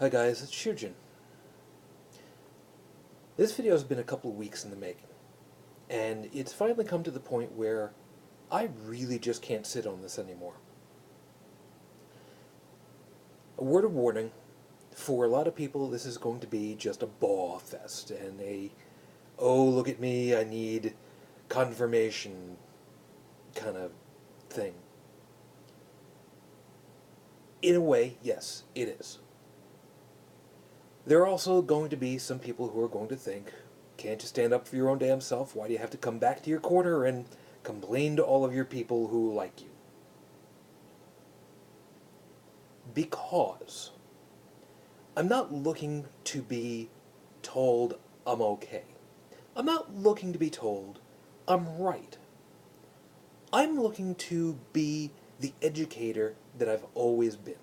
Hi guys, it's Shujin. This video has been a couple of weeks in the making, and it's finally come to the point where I really just can't sit on this anymore. A word of warning, for a lot of people this is going to be just a baw fest, and oh look at me, I need confirmation kind of thing. In a way, yes, it is. There are also going to be some people who are going to think, can't you stand up for your own damn self? Why do you have to come back to your corner and complain to all of your people who like you? Because I'm not looking to be told I'm okay. I'm not looking to be told I'm right. I'm looking to be the educator that I've always been.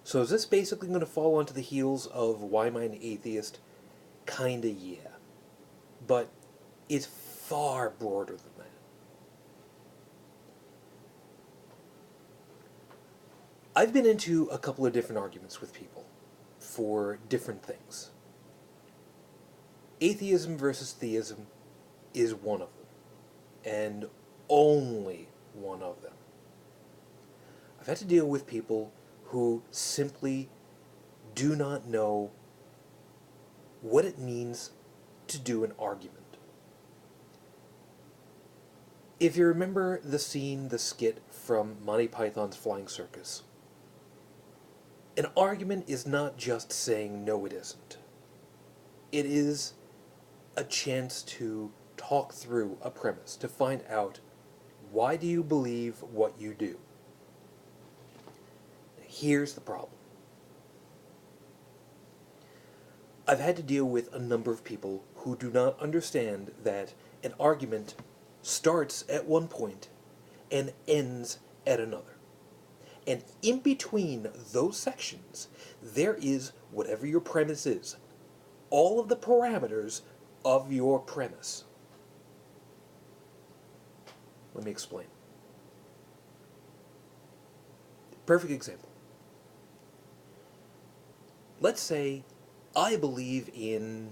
So is this basically going to fall onto the heels of Why Am I an Atheist? Kinda, yeah. But it's far broader than that. I've been into a couple of different arguments with people for different things. Atheism versus theism is one of them, and only one of them. I've had to deal with people who simply do not know what it means to do an argument. If you remember the scene, the skit from Monty Python's Flying Circus, an argument is not just saying no it isn't. It is a chance to talk through a premise, to find out why do you believe what you do. Here's the problem. I've had to deal with a number of people who do not understand that an argument starts at one point and ends at another. And in between those sections, there is whatever your premise is. All of the parameters of your premise. Let me explain. Perfect example. Let's say I believe in,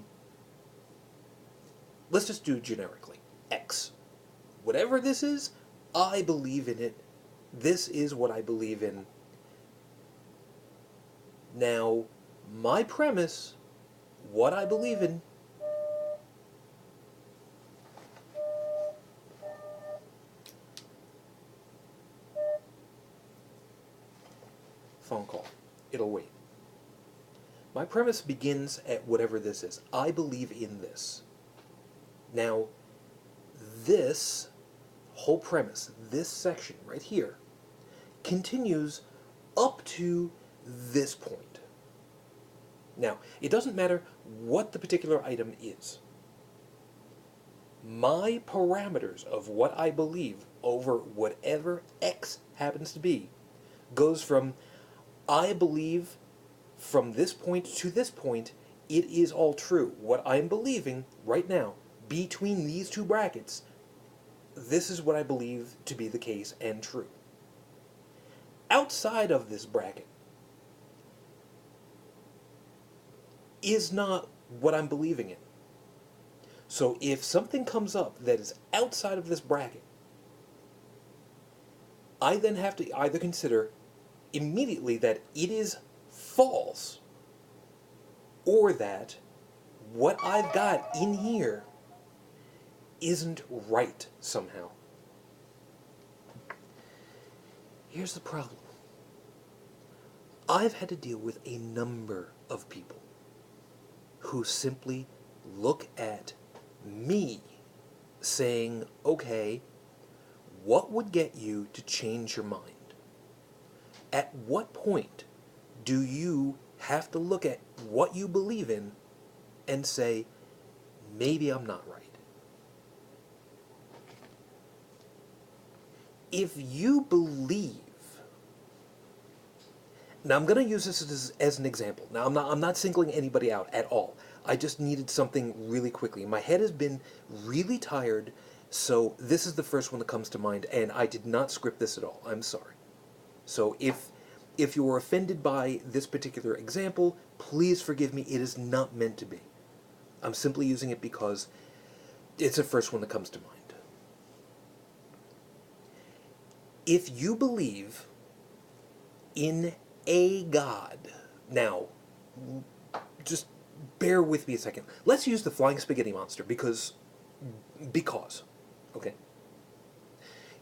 let's just do generically, X. Whatever this is, I believe in it. This is what I believe in. Now, my premise, what I believe in, phone call. It'll wait. My premise begins at whatever this is. I believe in this. Now, this whole premise, this section right here, continues up to this point. Now, it doesn't matter what the particular item is. My parameters of what I believe over whatever X happens to be goes from I believe from this point to this point, it is all true. What I'm believing right now, between these two brackets, this is what I believe to be the case and true. Outside of this bracket is not what I'm believing in. So if something comes up that is outside of this bracket, I then have to either consider immediately that it is false, or that what I've got in here isn't right somehow. Here's the problem. I've had to deal with a number of people who simply look at me saying, okay, what would get you to change your mind? At what point do you have to look at what you believe in and say, maybe I'm not right? If you believe, now I'm going to use this as an example. Now I'm not singling anybody out at all. I just needed something really quickly. My head has been really tired, so this is the first one that comes to mind, and I did not script this at all. I'm sorry. So if If you're offended by this particular example, please forgive me. It is not meant to be. I'm simply using it because it's the first one that comes to mind. If you believe in a God, now, just bear with me a second. Let's use the flying spaghetti monster because, okay?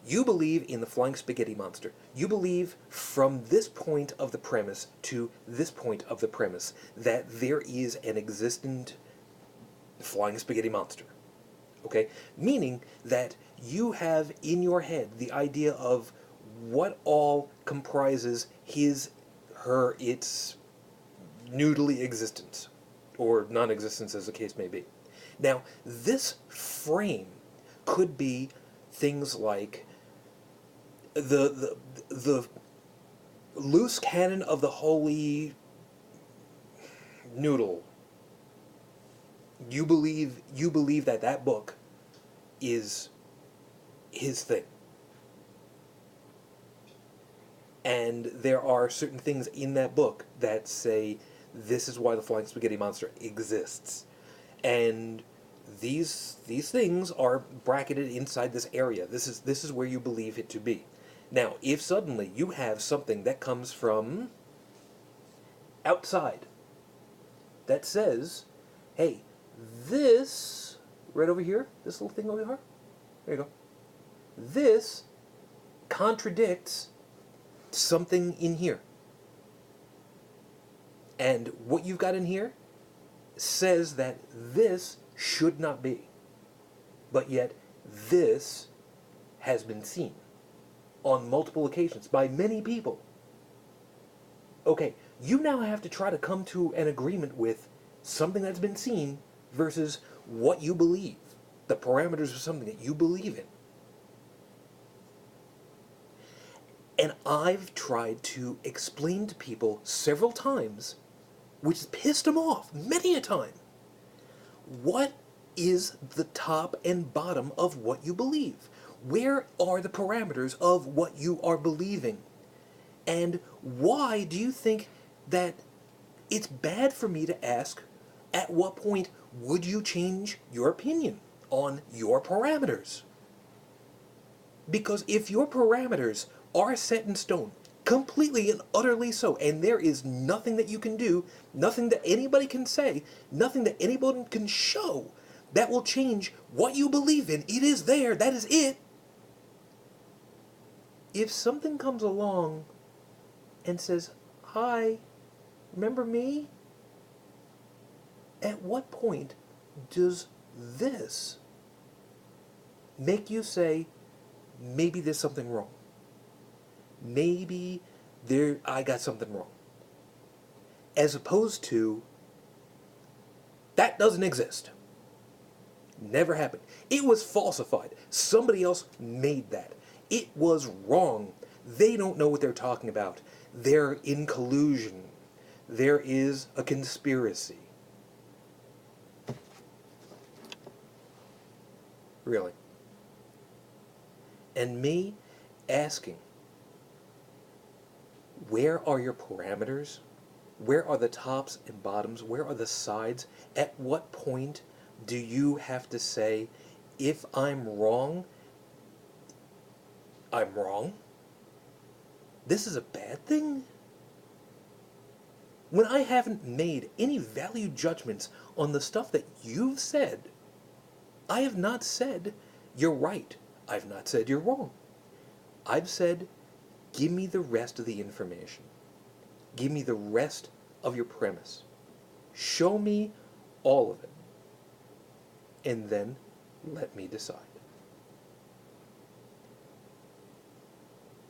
You believe in the flying spaghetti monster. You believe from this point of the premise to this point of the premise that there is an existent flying spaghetti monster. Okay? Meaning that you have in your head the idea of what all comprises his, her, its noodly existence, or non-existence as the case may be. Now, this frame could be things like the loose canon of the holy noodle. You believe that that book is his thing. And there are certain things in that book that say this is why the flying spaghetti monster exists. And these things are bracketed inside this area. This is where you believe it to be. Now, if suddenly you have something that comes from outside that says, hey, this right over here, this little thing over here, there you go. This contradicts something in here. And what you've got in here says that this should not be. But yet, this has been seen on multiple occasions by many people. Okay, you now have to try to come to an agreement with something that's been seen versus what you believe, the parameters of something that you believe in. And I've tried to explain to people several times, which has pissed them off many a time, what is the top and bottom of what you believe? Where are the parameters of what you are believing? And why do you think that it's bad for me to ask, at what point would you change your opinion on your parameters? Because if your parameters are set in stone, completely and utterly so, and there is nothing that you can do, nothing that anybody can say, nothing that anybody can show that will change what you believe in, it is there, that is it. If something comes along and says, hi, remember me? At what point does this make you say, maybe there's something wrong? Maybe I got something wrong. As opposed to, that doesn't exist. Never happened. It was falsified. Somebody else made that. It was wrong. They don't know what they're talking about. They're in collusion. There is a conspiracy. Really. And me asking, where are your parameters? Where are the tops and bottoms? Where are the sides? At what point do you have to say, if I'm wrong, I'm wrong? This is a bad thing? When I haven't made any value judgments on the stuff that you've said, I have not said you're right. I've not said you're wrong. I've said, give me the rest of the information. Give me the rest of your premise. Show me all of it. And then let me decide.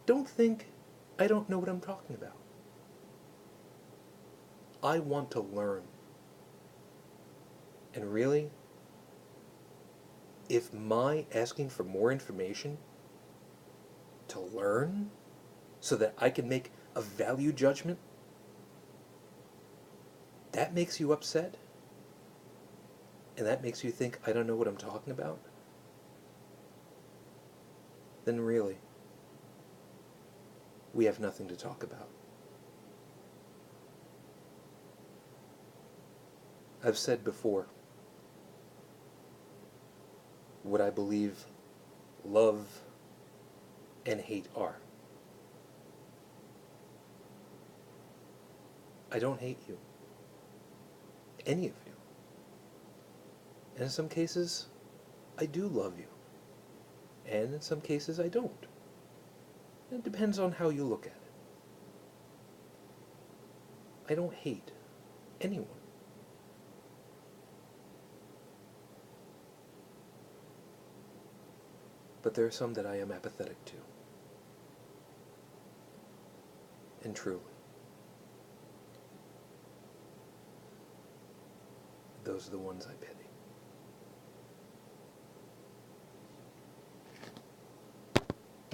Don't think I don't know what I'm talking about. I want to learn. And really, if my asking for more information to learn so that I can make a value judgment, that makes you upset, and that makes you think I don't know what I'm talking about, then really, we have nothing to talk about. I've said before what I believe love and hate are. I don't hate you. Any of you. And in some cases, I do love you. And in some cases, I don't. It depends on how you look at it. I don't hate anyone. But there are some that I am apathetic to. And truly, those are the ones I pity.